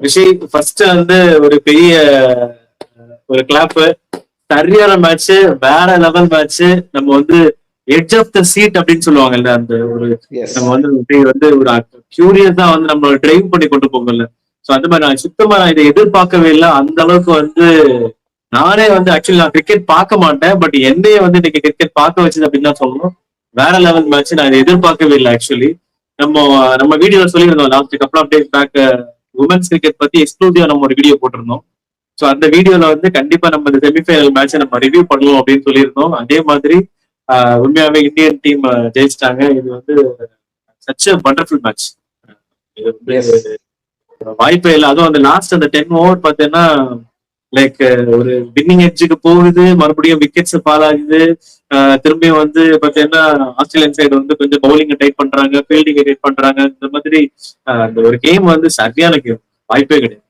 ரிஷி first வந்து ஒரு பெரிய ஒரு கிளாப். சரியான மேட்ச், வேற லெவல் மேட்ச். நம்ம வந்து எட்ஜ் ஆஃப் த சீட் அப்படின்னு சொல்லுவாங்கல்ல, அந்த ஒரு எஸ். நம்ம வந்து ஒரு கியூரியஸ் தான் வந்து நம்ம டிரைவ் பண்ணி கொண்டு போகல. சோ அந்த மாதிரி நான் சுத்தமா இதை எதிர்பார்க்கவே இல்லை. அந்த அளவுக்கு வந்து நானே வந்து ஆக்சுவலி நான் கிரிக்கெட் பார்க்க மாட்டேன், பட் என்னையே வந்து இன்னைக்கு கிரிக்கெட் பார்க்க வச்சது அப்படின்னு தான் சொல்லணும். வேற லெவல் மேட்ச். நான் இதை எதிர்பார்க்கவே இல்லை ஆக்சுவலி. நம்ம நம்ம வீடியோல சொல்லியிருந்தோம் last couple of days back, women's cricket பத்தி எக்ஸ்க்ளூசிவா நம்ம ஒரு வீடியோ போட்டிருந்தோம். சோ அந்த வீடியோல வந்து கண்டிப்பா நம்ம இந்த செமிஃபைனல் மேட்சை நம்ம ரிவ்யூ பண்ணுவோம் அப்படின்னு சொல்லியிருந்தோம். அதே மாதிரி உண்மையாவே இந்தியன் டீம் ஜெயிச்சிட்டாங்க. இது வந்து சச் வண்டர்ஃபுல் மேட்ச். இது வந்து வாய்ப்பே இல்லை. அதுவும் அந்த லாஸ்ட் அந்த 10 ஓவர் பார்த்தீங்கன்னா லைக் ஒரு வின்னிங் எட்ஜுக்கு போகுது, மறுபடியும் விக்கெட்ஸ் ஃபால் ஆகுது. திரும்பியும் வந்து பாத்தீங்கன்னா ஆஸ்திரேலியன் சைடு வந்து கொஞ்சம் பவுலிங் டைட் பண்றாங்க, ஃபீல்டிங் டைட் பண்றாங்க. இந்த மாதிரி அந்த ஒரு கேம் வந்து சரியான கேம், வாய்ப்பே கிடையாது.